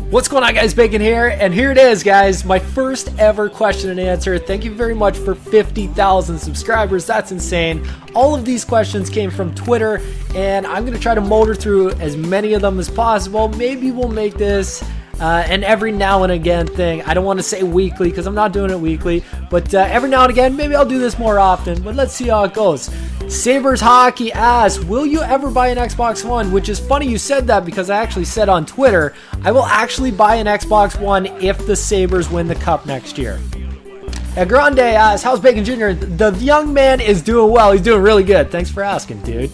What's going on, guys? Bacon here, and here it is, guys, my first ever question and answer. Thank you very much for 50,000 subscribers. That's insane. All of these questions came from Twitter, and I'm going to try to motor through as many of them as possible. Maybe we'll make this an every now and again thing. I don't want to say weekly because I'm not doing it weekly, but every now and again, maybe I'll do this more often, but let's see how it goes. Sabres Hockey asks, will you ever buy an Xbox One? Which is funny you said that because I actually said on Twitter, I will actually buy an Xbox One if the Sabres win the Cup next year. Grande asks, how's Bacon Jr.? The young man is doing well. He's doing really good. Thanks for asking, dude.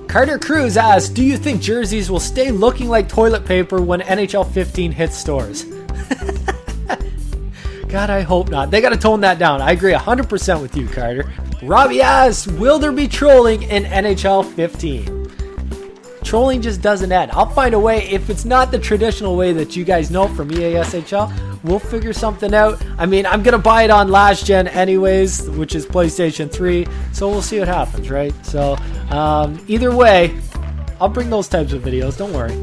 Carter Cruz asks, do you think jerseys will stay looking like toilet paper when NHL 15 hits stores? God, I hope not. They got to tone that down. I agree 100% with you, Carter. Robbie asks, will there be trolling in NHL 15? Trolling just doesn't end. I'll find a way. If it's not the traditional way that you guys know from EASHL, we'll figure something out. I mean, I'm going to buy it on last gen anyways, which is PlayStation 3, so we'll see what happens, right? So, either way, I'll bring those types of videos, don't worry.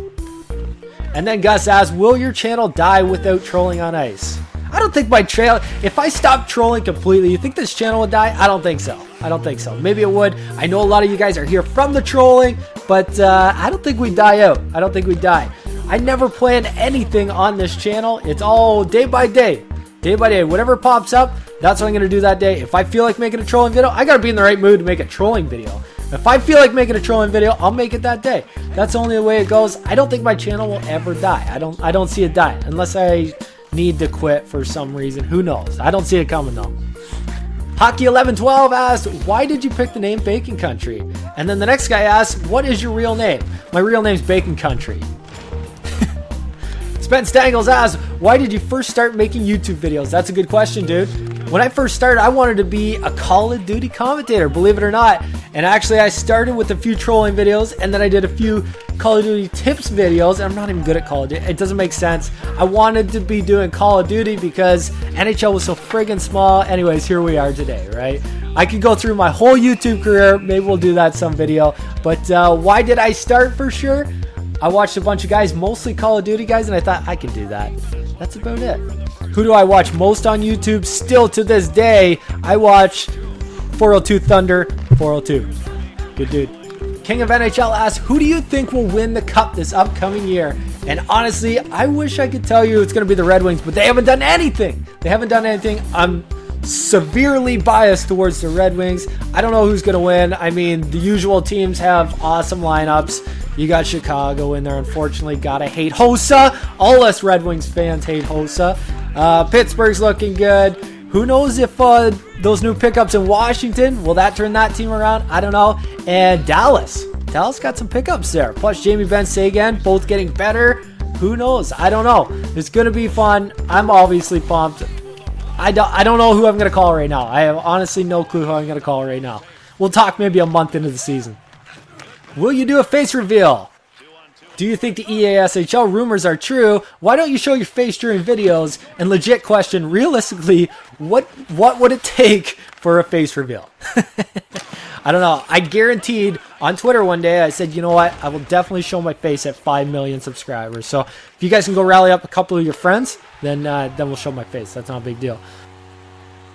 And then Gus asks, will your channel die without trolling on ice? I don't think my trail, if I stop trolling completely, you think this channel would die? I don't think so. I don't think so. Maybe it would. I know a lot of you guys are here from the trolling, but I don't think we die out. I don't think we die. I never planned anything on this channel. It's all day by day. Day by day. Whatever pops up, that's what I'm going to do that day. If I feel like making a trolling video, I got to be in the right mood to make a trolling video. If I feel like making a trolling video, I'll make it that day. That's only the way it goes. I don't think my channel will ever die. I don't see it dying unless I need to quit for some reason. Who knows? I don't see it coming though. Hockey1112 asked, why did you pick the name Bacon Country? And then the next guy asked, what is your real name? My real name's Bacon Country. Spence Dangles asked, why did you first start making YouTube videos? That's a good question, dude. When I first started, I wanted to be a Call of Duty commentator, believe it or not. And actually, I started with a few trolling videos, and then I did a few Call of Duty tips videos. And I'm not even good at Call of Duty. It doesn't make sense. I wanted to be doing Call of Duty because NHL was so friggin' small. Anyways, here we are today, right? I could go through my whole YouTube career. Maybe we'll do that some video. But why did I start for sure? I watched a bunch of guys, mostly Call of Duty guys, and I thought I can do that. That's about it. Who do I watch most on YouTube? Still to this day, I watch 402 Thunder, 402. Good dude. King of NHL asks, who do you think will win the Cup this upcoming year? And honestly, I wish I could tell you it's going to be the Red Wings, but they haven't done anything. They haven't done anything. I'm severely biased towards the Red Wings. I don't know who's going to win. I mean, the usual teams have awesome lineups. You got Chicago in there, unfortunately. Gotta hate Hossa. All us Red Wings fans hate Hossa. Pittsburgh's looking good. Who knows if those new pickups in Washington, will that turn that team around? I don't know. And Dallas got some pickups there. Plus Jamie Benn Seguin, both getting better. Who knows? I don't know. It's going to be fun. I'm obviously pumped. I don't know who I'm going to call right now. I have honestly no clue who I'm going to call right now. We'll talk maybe a month into the season. Will you do a face reveal? Do you think the EASHL rumors are true? Why don't you show your face during videos? And legit question, realistically, what would it take for a face reveal? I don't know. I guaranteed on Twitter one day, I said, you know what? I will definitely show my face at 5 million subscribers. So if you guys can go rally up a couple of your friends, then we'll show my face. That's not a big deal.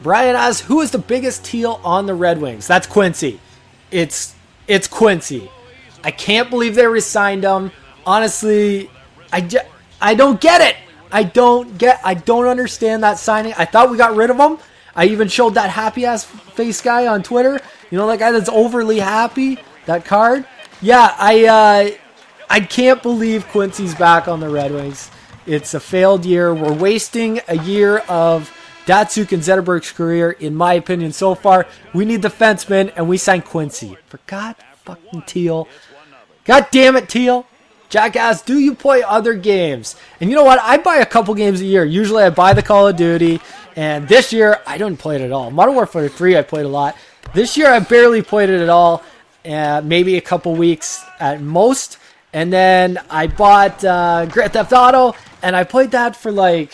Brian asks, who is the biggest teal on the Red Wings? That's Quincy. It's Quincy. I can't believe they re-signed him. Honestly, I don't get it. I don't understand that signing. I thought we got rid of him. I even showed that happy ass face guy on Twitter. You know, that guy that's overly happy, that card. Yeah, I can't believe Quincy's back on the Red Wings. It's a failed year. We're wasting a year of Datsuk and Zetterberg's career, in my opinion, so far. We need defensemen, and we signed Quincy. For God fucking Teal. God damn it, Teal. Jackass, do you play other games? And you know what? I buy a couple games a year. Usually I buy the Call of Duty. And this year, I didn't play it at all. Modern Warfare 3, I played a lot. This year, I barely played it at all. Maybe a couple weeks at most. And then I bought Grand Theft Auto. And I played that for like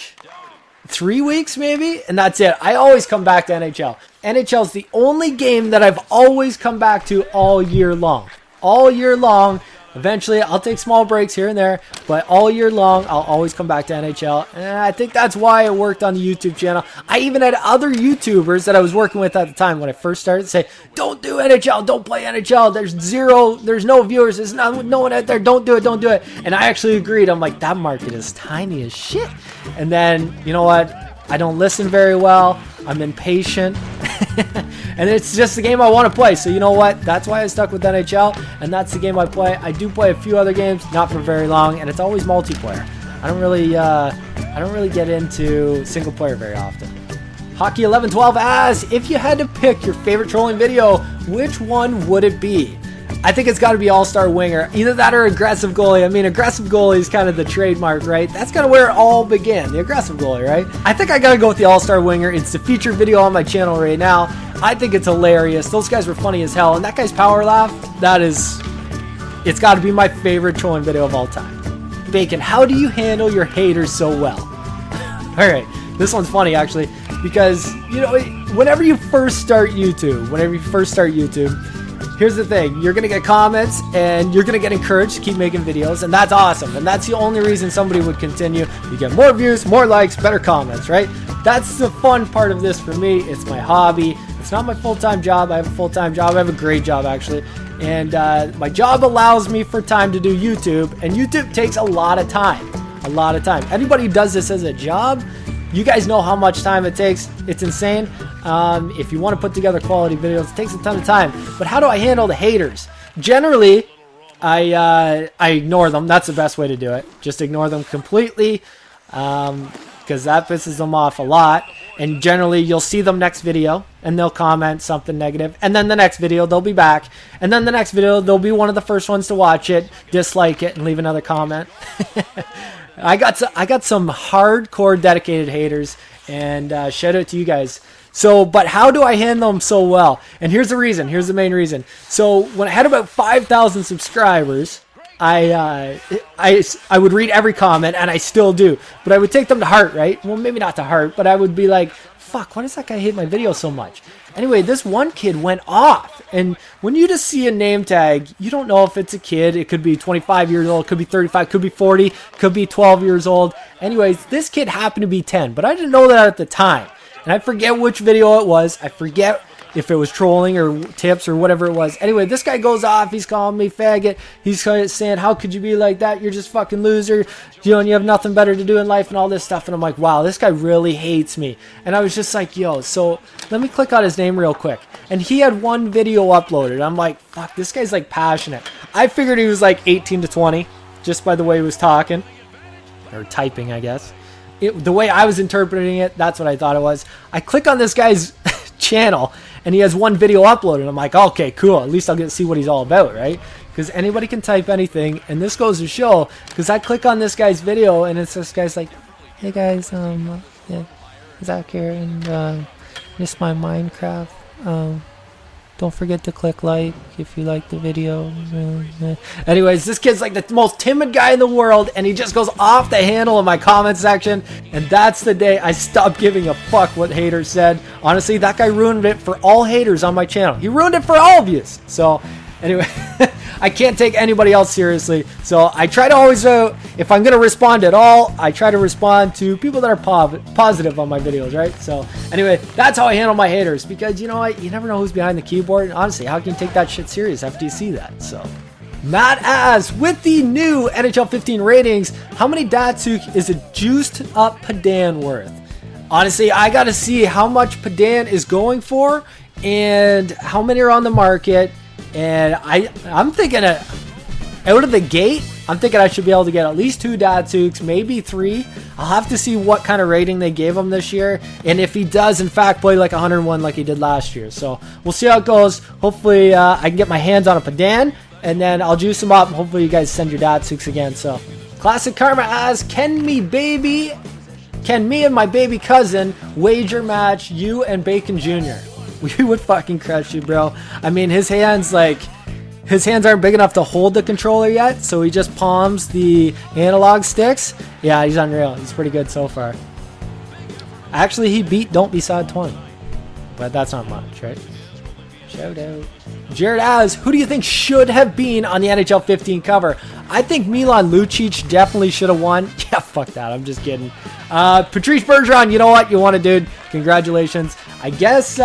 3 weeks maybe, and that's it. I always come back to NHL. NHL is the only game that I've always come back to all year long. All year long. Eventually, I'll take small breaks here and there, but all year long, I'll always come back to NHL. And I think that's why it worked on the YouTube channel. I even had other YouTubers that I was working with at the time when I first started say, don't do NHL, don't play NHL. There's no viewers, there's no one out there, don't do it. And I actually agreed. I'm like, that market is tiny as shit. And then, you know what? I don't listen very well. I'm impatient. And it's just the game I want to play. So you know what? That's why I stuck with NHL, and that's the game I play. I do play a few other games, not for very long, and it's always multiplayer. I don't really get into single player very often. Hockey 1112 asks, if you had to pick your favorite trolling video, which one would it be? I think it's got to be All-Star Winger. Either that or Aggressive Goalie. I mean, Aggressive Goalie is kind of the trademark, right? That's kind of where it all began, the Aggressive Goalie, right? I think I got to go with the All-Star Winger. It's the featured video on my channel right now. I think it's hilarious. Those guys were funny as hell. And that guy's power laugh, it's got to be my favorite trolling video of all time. Bacon, how do you handle your haters so well? All right, this one's funny, actually, because, you know, whenever you first start YouTube, here's the thing, you're going to get comments and you're going to get encouraged to keep making videos, and that's awesome. And that's the only reason somebody would continue. You get more views, more likes, better comments, right? That's the fun part of this for me. It's my hobby. It's not my full-time job. I have a full-time job. I have a great job, actually. And my job allows me for time to do YouTube, and YouTube takes a lot of time. Anybody who does this as a job, you guys know how much time it takes. It's insane. If you want to put together quality videos, it takes a ton of time. But how do I handle the haters? Generally, I ignore them. That's the best way to do it. Just ignore them completely, because that pisses them off a lot. And generally, you'll see them next video, and they'll comment something negative. And then the next video, they'll be back. And then the next video, they'll be one of the first ones to watch it, dislike it, and leave another comment. I got some hardcore dedicated haters, and shout out to you guys. So, but how do I handle them so well? And here's the reason. Here's the main reason. So when I had about 5,000 subscribers, I would read every comment, and I still do. But I would take them to heart, right? Well, maybe not to heart, but I would be like, fuck, why does that guy hate my video so much? Anyway, this one kid went off. And when you just see a name tag, you don't know if it's a kid. It could be 25 years old, could be 35, could be 40, could be 12 years old. Anyways, this kid happened to be 10, but I didn't know that at the time. And I forget which video it was. I forget if it was trolling or tips or whatever it was. Anyway, this guy goes off. He's calling me faggot. He's saying, how could you be like that? You're just fucking loser. You know, and you have nothing better to do in life and all this stuff. And I'm like, wow, this guy really hates me. And I was just like, yo, so let me click on his name real quick. And he had one video uploaded. I'm like, fuck, this guy's like passionate. I figured he was like 18 to 20 just by the way he was talking. Or typing, I guess. The way I was interpreting it, that's what I thought it was. I click on this guy's channel, and he has one video uploaded. I'm like, okay, cool. At least I'll get to see what he's all about, right? Because anybody can type anything, and this goes to show. Because I click on this guy's video, and it's this guy's like, hey guys, yeah, Zach here, and just my Minecraft. Don't forget to click like if you like the video. Anyways, this kid's like the most timid guy in the world, and he just goes off the handle in my comment section. And that's the day I stopped giving a fuck what haters said. Honestly, that guy ruined it for all haters on my channel. He ruined it for all of you. So anyway, I can't take anybody else seriously. So I try to always, if I'm going to respond at all, I try to respond to people that are positive on my videos, right? So anyway, that's how I handle my haters, because you know what? You never know who's behind the keyboard. And honestly, how can you take that shit serious after you see that? So Matt asks, with the new NHL 15 ratings, how many Datsuk is a juiced up Padan worth? Honestly, I got to see how much Padan is going for and how many are on the market. And I'm thinking out of the gate, I'm thinking I should be able to get at least 2 Datsuks, maybe 3. I'll have to see what kind of rating they gave him this year, and if he does in fact play like 101 like he did last year. So we'll see how it goes. Hopefully I can get my hands on a Padan, and then I'll juice him up, and hopefully you guys send your Datsuks again. So Classic Karma asks, can me and my baby cousin wager match you and Bacon Jr.? We would fucking crush you, bro. I mean, his hands aren't big enough to hold the controller yet, so he just palms the analog sticks. Yeah, he's unreal. He's pretty good so far. Actually, he beat Don't Be Sad 20. But that's not much, right? Shout out. Jared asks, who do you think should have been on the NHL 15 cover? I think Milan Lucic definitely should have won. Yeah, fuck that. I'm just kidding. Patrice Bergeron, you know what? You won it, dude. Congratulations. I guess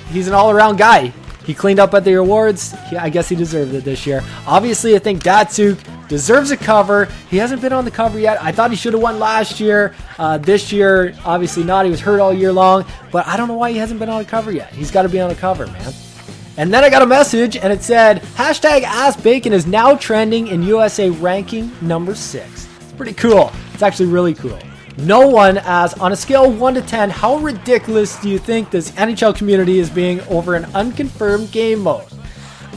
he's an all-around guy. He cleaned up at the awards. I guess he deserved it this year. Obviously, I think Datsuk deserves a cover. He hasn't been on the cover yet. I thought he should have won last year. This year, obviously not. He was hurt all year long. But I don't know why he hasn't been on the cover yet. He's got to be on the cover, man. And then I got a message, and it said, hashtag AskBacon is now trending in USA ranking number 6. It's pretty cool. It's actually really cool. No one asked, on a scale of 1 to 10, how ridiculous do you think this NHL community is being over an unconfirmed game mode?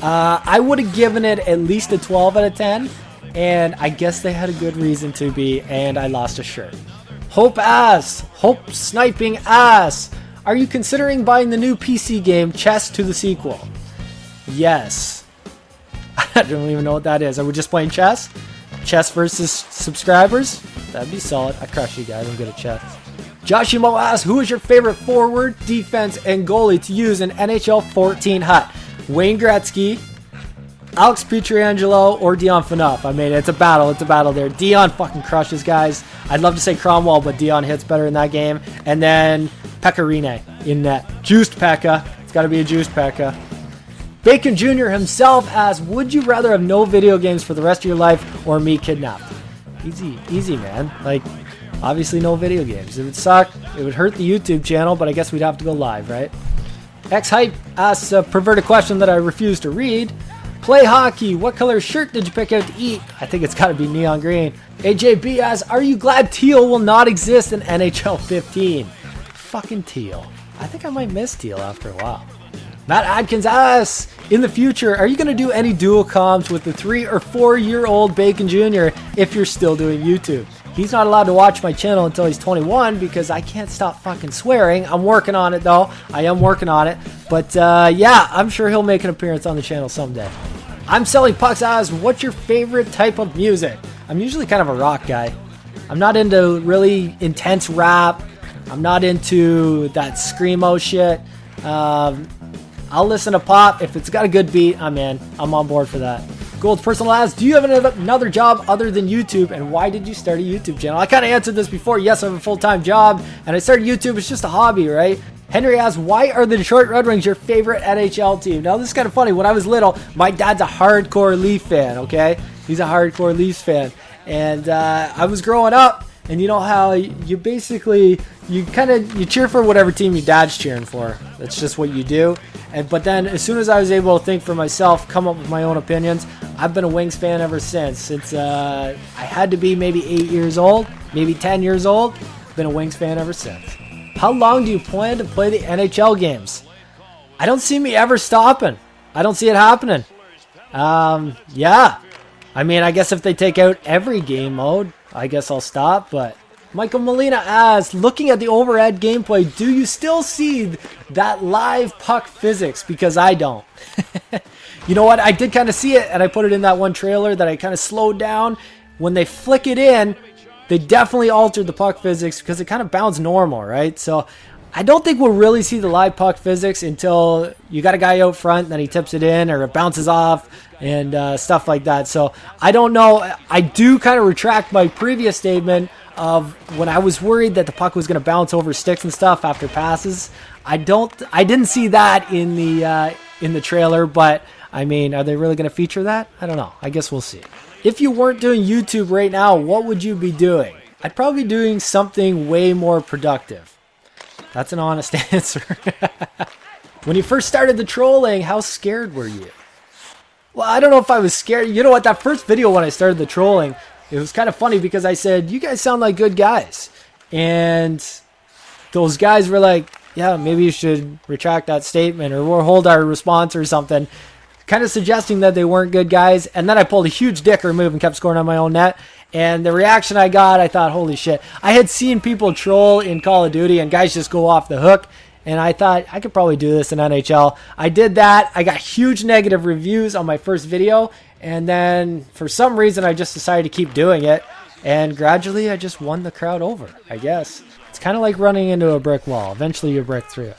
I would have given it at least a 12 out of 10, and I guess they had a good reason to be, and I lost a shirt. Hope sniping ass. Are you considering buying the new PC game, Chess to the Sequel? Yes. I don't even know what that is. Are we just playing chess? Chess versus subscribers? That'd be solid. I crush you guys. I'm good at chess. Josh Mo asks, who is your favorite forward, defense, and goalie to use in NHL 14 HUT? Wayne Gretzky, Alex Pietrangelo, or Dion Phaneuf? I mean, it's a battle. It's a battle there. Dion fucking crushes guys. I'd love to say Cromwell, but Dion hits better in that game. And then Pekka Rinne in net. Juiced Pekka. It's got to be a juiced Pekka. Bacon Jr. himself asks, would you rather have no video games for the rest of your life or me kidnapped? Easy, man. Like, obviously no video games. It would suck. It would hurt the YouTube channel, but I guess we'd have to go live, right? X-Hype asks a perverted question that I refuse to read. Play hockey. What color shirt did you pick out to eat? I think it's got to be neon green. AJB asks, are you glad teal will not exist in NHL 15? Fucking teal. I think I might miss teal after a while. Matt Adkins asks, in the future, are you going to do any dual comms with the 3 or 4 year old Bacon Jr. if you're still doing YouTube? He's not allowed to watch my channel until he's 21 because I can't stop fucking swearing. I'm working on it though. I am working on it. But yeah, I'm sure he'll make an appearance on the channel someday. I'm Selling Pucks asks, what's your favorite type of music? I'm usually kind of a rock guy. I'm not into really intense rap. I'm not into that screamo shit. I'll listen to pop. If it's got a good beat, I'm in. I'm on board for that. Gold's Personal asks, do you have another job other than YouTube, and why did you start a YouTube channel? I kind of answered this before. Yes, I have a full-time job, and I started YouTube. It's just a hobby, right? Henry asks, why are the Detroit Red Wings your favorite NHL team? Now, this is kind of funny. When I was little, my dad's a hardcore Leaf fan, okay? He's a hardcore Leafs fan. And I was growing up, and you know how you basically, you cheer for whatever team your dad's cheering for. That's just what you do. But then as soon as I was able to think for myself, come up with my own opinions, I've been a Wings fan ever since. I had to be maybe 8 years old, maybe 10 years old. Been a Wings fan ever since. How long do you plan to play the NHL games? I don't see me ever stopping. I don't see it happening. Yeah. I mean, I guess if they take out every game mode, I guess I'll stop, but Michael Molina asks, looking at the overhead gameplay, do you still see that live puck physics? Because I don't. You know what? I did kind of see it, and I put it in that one trailer that I kind of slowed down. When they flick it in, they definitely altered the puck physics because it kind of bounced normal, right? So I don't think we'll really see the live puck physics until you got a guy out front, and then he tips it in, or it bounces off, and stuff like that. So I don't know. I do kind of retract my previous statement of when I was worried that the puck was going to bounce over sticks and stuff after passes. I didn't see that in the trailer, but I mean, are they really going to feature that? I don't know. I guess we'll see. If you weren't doing YouTube right now, what would you be doing? I'd probably be doing something way more productive. That's an honest answer. When you first started the trolling, how scared were you? Well, I don't know if I was scared. You know what? That first video when I started the trolling, it was kind of funny because I said, you guys sound like good guys. And those guys were like, yeah, maybe you should retract that statement or we'll hold our response or something. Kind of suggesting that they weren't good guys. And then I pulled a huge dicker move and kept scoring on my own net. And the reaction I got, I thought, holy shit. I had seen people troll in Call of Duty and guys just go off the hook. And I thought, I could probably do this in NHL. I did that. I got huge negative reviews on my first video. And then for some reason, I just decided to keep doing it. And gradually, I just won the crowd over, I guess. It's kind of like running into a brick wall. Eventually you break through it.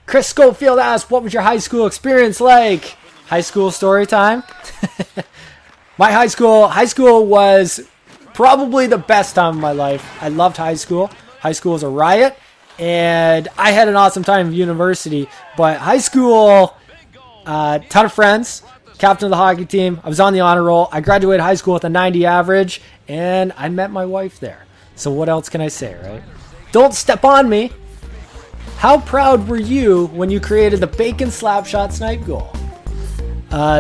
Chris Schofield asked, what was your high school experience like? High school story time. My high school was probably the best time of my life. I loved high school. High school was a riot, and I had an awesome time in university. But high school, ton of friends, captain of the hockey team. I was on the honor roll. I graduated high school with a 90 average, and I met my wife there. So what else can I say, right? Don't step on me. How proud were you when you created the Bacon Slapshot Snipe goal?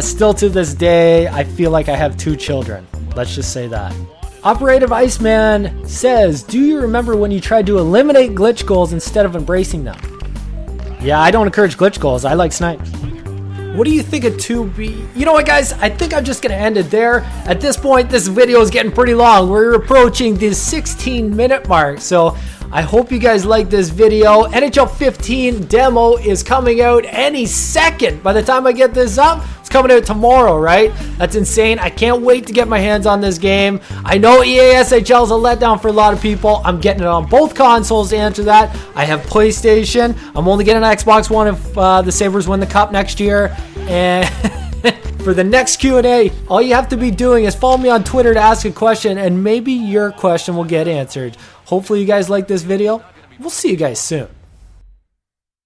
Still to this day, I feel like I have 2 children. Let's just say that. Operative Iceman says, do you remember when you tried to eliminate glitch goals instead of embracing them? Yeah, I don't encourage glitch goals. I like snipes. What do you think of 2B? You know what, guys? I think I'm just going to end it there. At this point, this video is getting pretty long. We're approaching the 16-minute mark. So I hope you guys like this video. NHL 15 demo is coming out any second. By the time I get this up, it's coming out tomorrow, right? That's insane. I can't wait to get my hands on this game. I know EA SHL is a letdown for a lot of people. I'm getting it on both consoles to answer that. I have PlayStation. I'm only getting an Xbox One if the Sabres win the Cup next year. And for the next Q&A, all you have to be doing is follow me on Twitter to ask a question, and maybe your question will get answered. Hopefully you guys like this video. We'll see you guys soon.